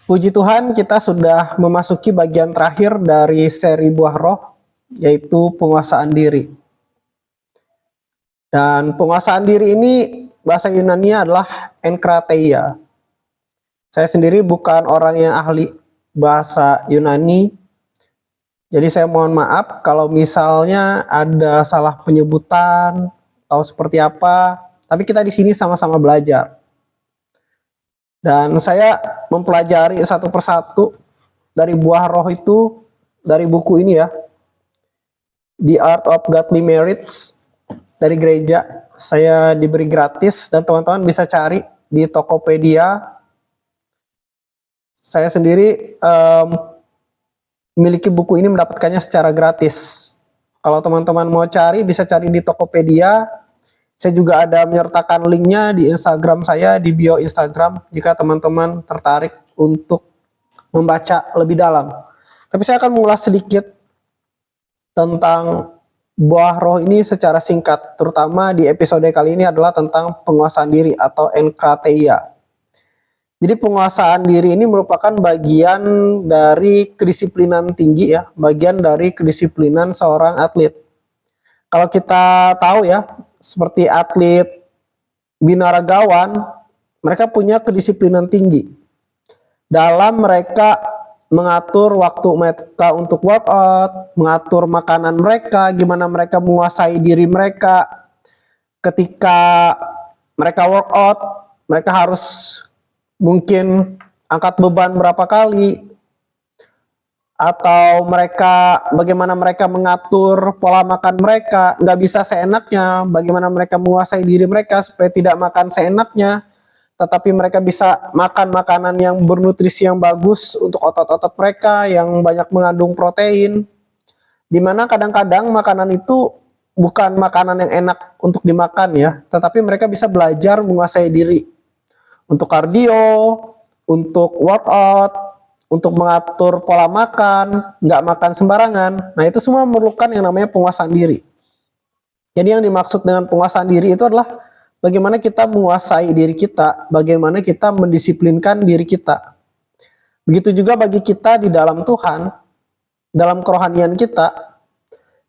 Puji Tuhan, kita sudah memasuki bagian terakhir dari seri Buah Roh, yaitu penguasaan diri. Dan penguasaan diri ini bahasa Yunani adalah enkrateia. Saya sendiri bukan orang yang ahli bahasa Yunani, jadi saya mohon maaf kalau misalnya ada salah penyebutan atau seperti apa. Tapi kita di sini sama-sama belajar. Dan saya mempelajari satu persatu dari Buah Roh itu dari buku ini ya, The Art of Godly Marriage dari gereja. Saya diberi gratis dan teman-teman bisa cari di Tokopedia. Saya sendiri memiliki buku ini, mendapatkannya secara gratis. Kalau teman-teman mau cari, bisa cari di Tokopedia. Saya juga ada menyertakan linknya di Instagram saya, di bio Instagram, jika teman-teman tertarik untuk membaca lebih dalam. Tapi saya akan mengulas sedikit tentang Buah Roh ini secara singkat, terutama di episode kali ini adalah tentang penguasaan diri atau enkrateia. Jadi penguasaan diri ini merupakan bagian dari kedisiplinan tinggi ya, bagian dari kedisiplinan seorang atlet. Kalau kita tahu ya, seperti atlet binaragawan, mereka punya kedisiplinan tinggi dalam mereka mengatur waktu mereka untuk workout, mengatur makanan mereka, gimana mereka menguasai diri mereka. Ketika mereka workout, mereka harus mungkin angkat beban berapa kali, atau mereka bagaimana mereka mengatur pola makan mereka, nggak bisa seenaknya, bagaimana mereka menguasai diri mereka supaya tidak makan seenaknya, tetapi mereka bisa makan makanan yang bernutrisi yang bagus untuk otot-otot mereka yang banyak mengandung protein, dimana kadang-kadang makanan itu bukan makanan yang enak untuk dimakan ya, tetapi mereka bisa belajar menguasai diri untuk kardio, untuk workout, untuk mengatur pola makan, nggak makan sembarangan. Nah, itu semua memerlukan yang namanya penguasaan diri. Jadi yang dimaksud dengan penguasaan diri itu adalah bagaimana kita menguasai diri kita, bagaimana kita mendisiplinkan diri kita. Begitu juga bagi kita di dalam Tuhan, dalam kerohanian kita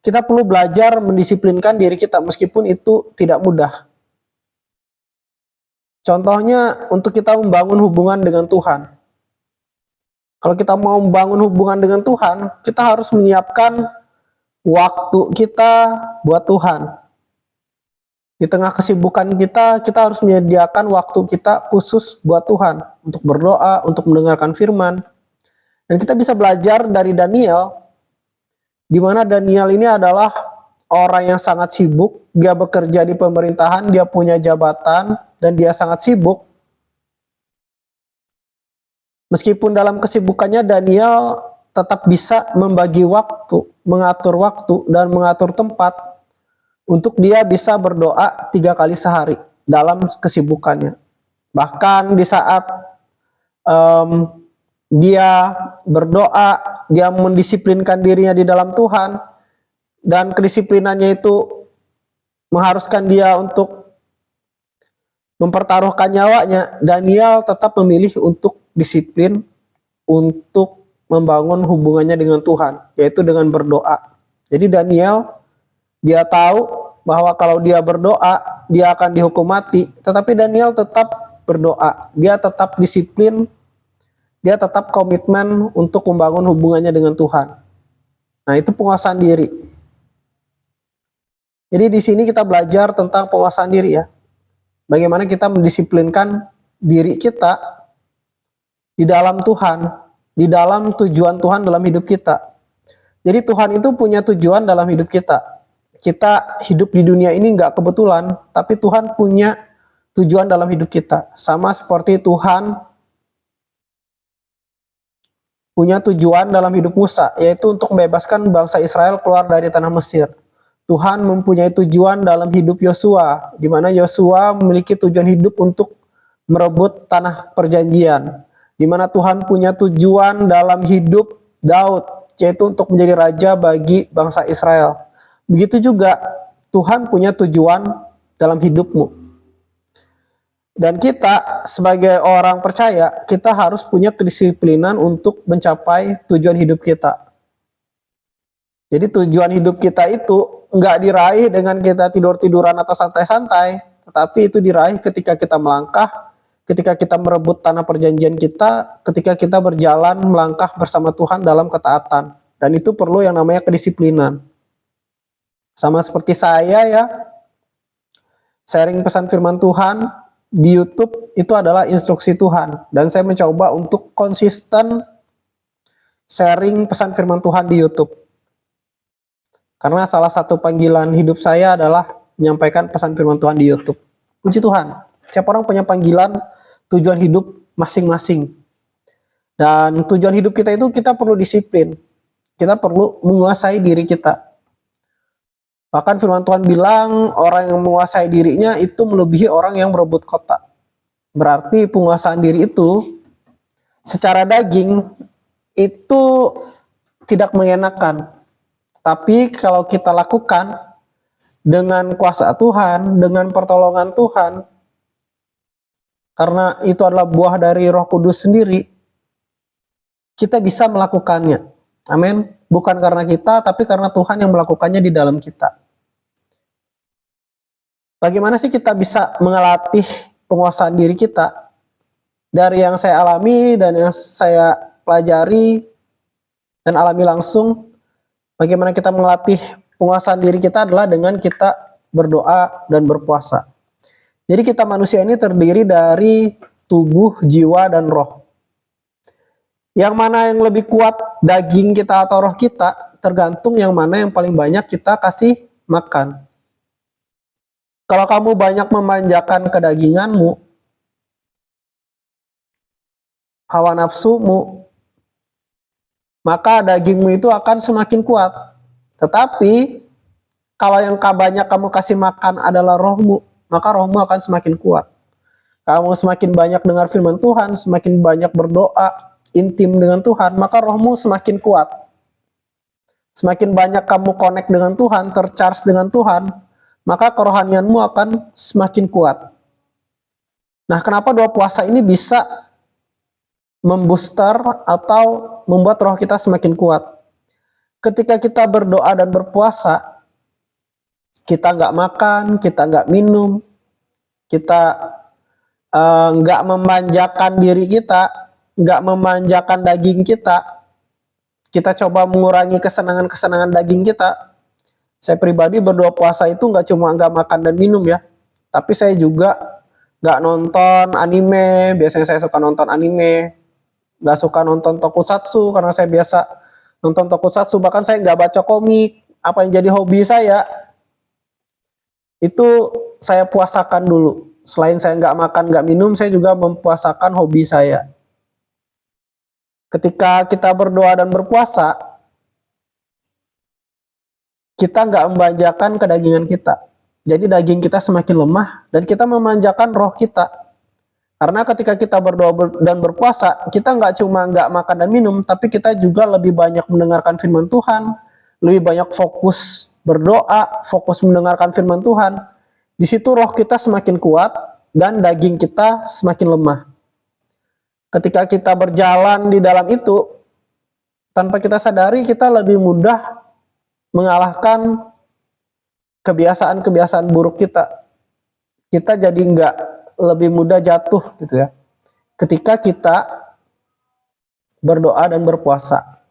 perlu belajar mendisiplinkan diri kita meskipun itu tidak mudah. Contohnya untuk kita membangun hubungan dengan Tuhan. Kalau kita mau membangun hubungan dengan Tuhan, kita harus menyiapkan waktu kita buat Tuhan. Di tengah kesibukan kita harus menyediakan waktu kita khusus buat Tuhan, untuk berdoa, untuk mendengarkan firman. Dan kita bisa belajar dari Daniel, di mana Daniel ini adalah orang yang sangat sibuk, dia bekerja di pemerintahan, dia punya jabatan, dan dia sangat sibuk. Meskipun dalam kesibukannya Daniel tetap bisa membagi waktu, mengatur waktu, dan mengatur tempat untuk dia bisa berdoa 3 kali sehari dalam kesibukannya. Bahkan di saat dia berdoa, dia mendisiplinkan dirinya di dalam Tuhan, dan kedisiplinannya itu mengharuskan dia untuk mempertaruhkan nyawanya, Daniel tetap memilih untuk disiplin untuk membangun hubungannya dengan Tuhan, yaitu dengan berdoa. Jadi Daniel, dia tahu bahwa kalau dia berdoa, dia akan dihukum mati, tetapi Daniel tetap berdoa, dia tetap disiplin, dia tetap komitmen untuk membangun hubungannya dengan Tuhan. Nah, itu penguasaan diri. Jadi di sini kita belajar tentang penguasaan diri ya. Bagaimana kita mendisiplinkan diri kita di dalam Tuhan, di dalam tujuan Tuhan dalam hidup kita. Jadi Tuhan itu punya tujuan dalam hidup kita. Kita hidup di dunia ini nggak kebetulan, tapi Tuhan punya tujuan dalam hidup kita. Sama seperti Tuhan punya tujuan dalam hidup Musa, yaitu untuk membebaskan bangsa Israel keluar dari tanah Mesir. Tuhan mempunyai tujuan dalam hidup Yosua, di mana Yosua memiliki tujuan hidup untuk merebut tanah perjanjian. Di mana Tuhan punya tujuan dalam hidup Daud, yaitu untuk menjadi raja bagi bangsa Israel. Begitu juga Tuhan punya tujuan dalam hidupmu. Dan kita sebagai orang percaya, kita harus punya kedisiplinan untuk mencapai tujuan hidup kita. Jadi tujuan hidup kita itu nggak diraih dengan kita tidur-tiduran atau santai-santai, tetapi itu diraih ketika kita melangkah, ketika kita merebut tanah perjanjian kita, ketika kita berjalan melangkah bersama Tuhan dalam ketaatan. Dan itu perlu yang namanya kedisiplinan. Sama seperti saya ya, sharing pesan firman Tuhan di YouTube itu adalah instruksi Tuhan. Dan saya mencoba untuk konsisten sharing pesan firman Tuhan di YouTube. Karena salah satu panggilan hidup saya adalah menyampaikan pesan firman Tuhan di YouTube. Puji Tuhan, setiap orang punya panggilan tujuan hidup masing-masing. Dan tujuan hidup kita itu kita perlu disiplin. Kita perlu menguasai diri kita. Bahkan firman Tuhan bilang orang yang menguasai dirinya itu melebihi orang yang berebut kota. Berarti penguasaan diri itu secara daging itu tidak mengenakan. Tapi kalau kita lakukan dengan kuasa Tuhan, dengan pertolongan Tuhan, karena itu adalah buah dari Roh Kudus sendiri, kita bisa melakukannya. Amin. Bukan karena kita, tapi karena Tuhan yang melakukannya di dalam kita. Bagaimana sih kita bisa mengelatih penguasaan diri kita? Dari yang saya alami dan yang saya pelajari dan alami langsung, bagaimana kita melatih penguasaan diri kita adalah dengan kita berdoa dan berpuasa. Jadi kita manusia ini terdiri dari tubuh, jiwa, dan roh. Yang mana yang lebih kuat, daging kita atau roh kita, tergantung yang mana yang paling banyak kita kasih makan. Kalau kamu banyak memanjakan kedaginganmu, hawa nafsumu, maka dagingmu itu akan semakin kuat. Tetapi kalau yang banyak kamu kasih makan adalah rohmu, maka rohmu akan semakin kuat. Kamu semakin banyak dengar firman Tuhan, semakin banyak berdoa intim dengan Tuhan, maka rohmu semakin kuat. Semakin banyak kamu connect dengan Tuhan, tercharge dengan Tuhan, maka kerohanianmu akan semakin kuat. Nah, kenapa doa puasa ini bisa membooster atau membuat roh kita semakin kuat? Ketika kita berdoa dan berpuasa, kita nggak makan, kita nggak minum, kita nggak memanjakan diri kita, nggak memanjakan daging kita coba mengurangi kesenangan-kesenangan daging kita. Saya pribadi berdoa puasa itu nggak cuma nggak makan dan minum ya, tapi saya juga nggak nonton anime. Biasanya saya suka nonton anime, nggak suka nonton tokusatsu karena saya biasa nonton tokusatsu. Bahkan saya nggak baca komik. Apa yang jadi hobi saya itu saya puasakan dulu. Selain saya nggak makan nggak minum, saya juga mempuasakan hobi saya. Ketika kita berdoa dan berpuasa, kita nggak memanjakan kedagingan kita. Jadi daging kita semakin lemah dan kita memanjakan roh kita. Karena ketika kita berdoa dan berpuasa, kita nggak cuma nggak makan dan minum, tapi kita juga lebih banyak mendengarkan firman Tuhan, lebih banyak fokus berdoa, fokus mendengarkan firman Tuhan. Di situ roh kita semakin kuat dan daging kita semakin lemah. Ketika kita berjalan di dalam itu, tanpa kita sadari kita lebih mudah mengalahkan kebiasaan-kebiasaan buruk kita. Kita jadi nggak lebih mudah jatuh gitu ya. Ketika kita berdoa dan berpuasa.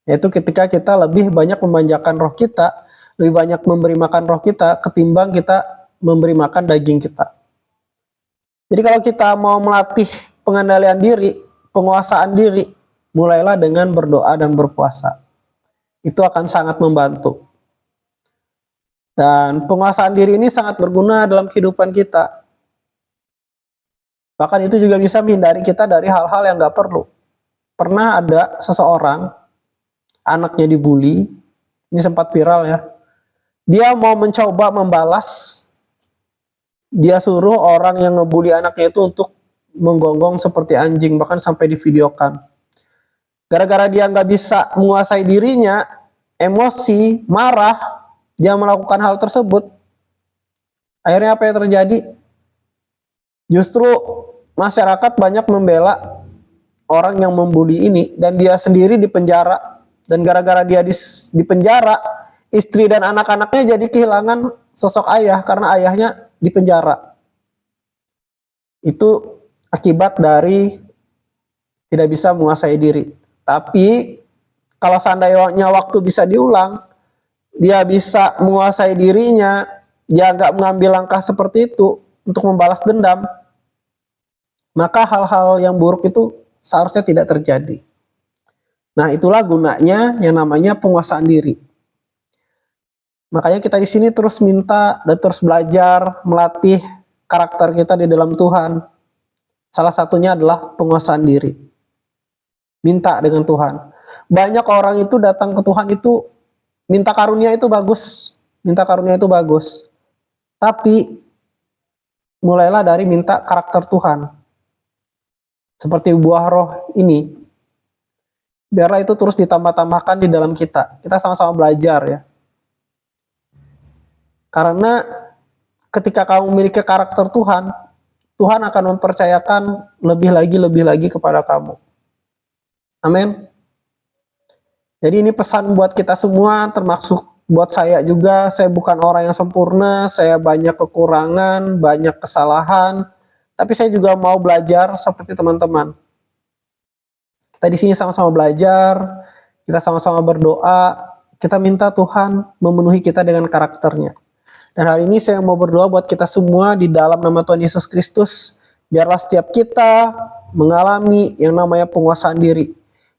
Yaitu ketika kita lebih banyak memanjakan roh kita, lebih banyak memberi makan roh kita ketimbang kita memberi makan daging kita. Jadi kalau kita mau melatih pengendalian diri, penguasaan diri, mulailah dengan berdoa dan berpuasa. Itu akan sangat membantu. Dan penguasaan diri ini sangat berguna dalam kehidupan kita. Bahkan itu juga bisa menghindari kita dari hal-hal yang gak perlu. Pernah ada seseorang, anaknya dibully, ini sempat viral ya. Dia mau mencoba membalas, dia suruh orang yang ngebully anaknya itu untuk menggonggong seperti anjing, bahkan sampai divideokan. Gara-gara dia nggak bisa menguasai dirinya, emosi, marah, dia melakukan hal tersebut. Akhirnya apa yang terjadi? Justru masyarakat banyak membela orang yang membuli ini dan dia sendiri dipenjara. Dan gara-gara dia di penjara, istri dan anak-anaknya jadi kehilangan sosok ayah karena ayahnya dipenjara. Itu akibat dari tidak bisa menguasai diri. Tapi kalau seandainya waktu bisa diulang, dia bisa menguasai dirinya, dia nggak mengambil langkah seperti itu untuk membalas dendam, maka hal-hal yang buruk itu seharusnya tidak terjadi. Nah, itulah gunanya yang namanya penguasaan diri. Makanya kita di sini terus minta dan terus belajar melatih karakter kita di dalam Tuhan. Salah satunya adalah penguasaan diri. Minta dengan Tuhan. Banyak orang itu datang ke Tuhan itu minta karunia itu bagus. Minta karunia itu bagus. Tapi mulailah dari minta karakter Tuhan. Seperti buah roh ini. Biarlah itu terus ditambah-tambahkan di dalam kita. Kita sama-sama belajar ya. Karena ketika kamu memiliki karakter Tuhan, Tuhan akan mempercayakan lebih lagi kepada kamu. Amin. Jadi ini pesan buat kita semua, termasuk buat saya juga. Saya bukan orang yang sempurna, saya banyak kekurangan, banyak kesalahan. Tapi saya juga mau belajar seperti teman-teman. Kita di sini sama-sama belajar, kita sama-sama berdoa, kita minta Tuhan memenuhi kita dengan karakternya. Dan hari ini saya mau berdoa buat kita semua di dalam nama Tuhan Yesus Kristus. Biarlah setiap kita mengalami yang namanya penguasaan diri.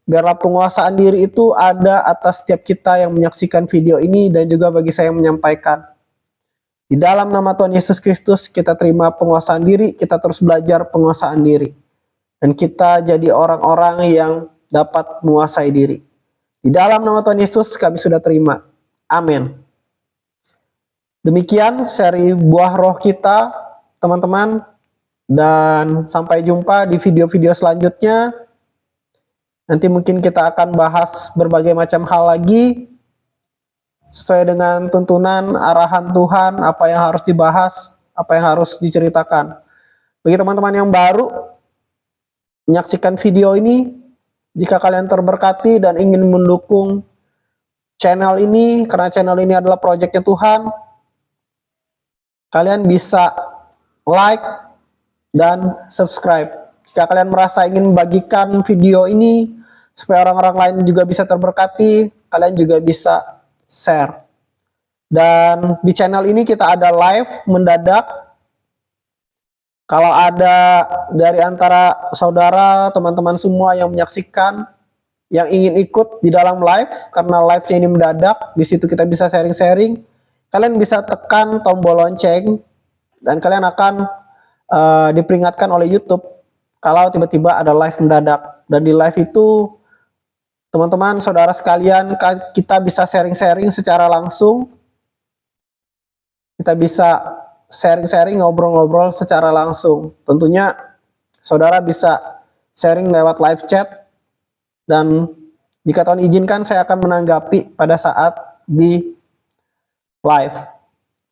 Biarlah penguasaan diri itu ada atas setiap kita yang menyaksikan video ini dan juga bagi saya yang menyampaikan. Di dalam nama Tuhan Yesus Kristus kita terima penguasaan diri, kita terus belajar penguasaan diri. Dan kita jadi orang-orang yang dapat menguasai diri. Di dalam nama Tuhan Yesus kami sudah terima. Amin. Demikian seri buah roh kita, teman-teman. Dan sampai jumpa di video-video selanjutnya. Nanti mungkin kita akan bahas berbagai macam hal lagi. Sesuai dengan tuntunan, arahan Tuhan, apa yang harus dibahas, apa yang harus diceritakan. Bagi teman-teman yang baru menyaksikan video ini, jika kalian terberkati dan ingin mendukung channel ini, karena channel ini adalah proyeknya Tuhan, kalian bisa like dan subscribe. Jika kalian merasa ingin membagikan video ini supaya orang-orang lain juga bisa terberkati, kalian juga bisa share. Dan di channel ini kita ada live mendadak. Kalau ada dari antara saudara, teman-teman semua yang menyaksikan, yang ingin ikut di dalam live, karena live-nya ini mendadak, di situ kita bisa sharing-sharing, kalian bisa tekan tombol lonceng, dan kalian akan diperingatkan oleh YouTube kalau tiba-tiba ada live mendadak. Dan di live itu, teman-teman, saudara sekalian, kita bisa sharing-sharing secara langsung, kita bisa sharing-sharing, ngobrol-ngobrol secara langsung. Tentunya saudara bisa sharing lewat live chat, dan jika Tuhan izinkan saya akan menanggapi pada saat di live.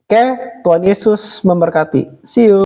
Oke, Tuhan Yesus memberkati. See you.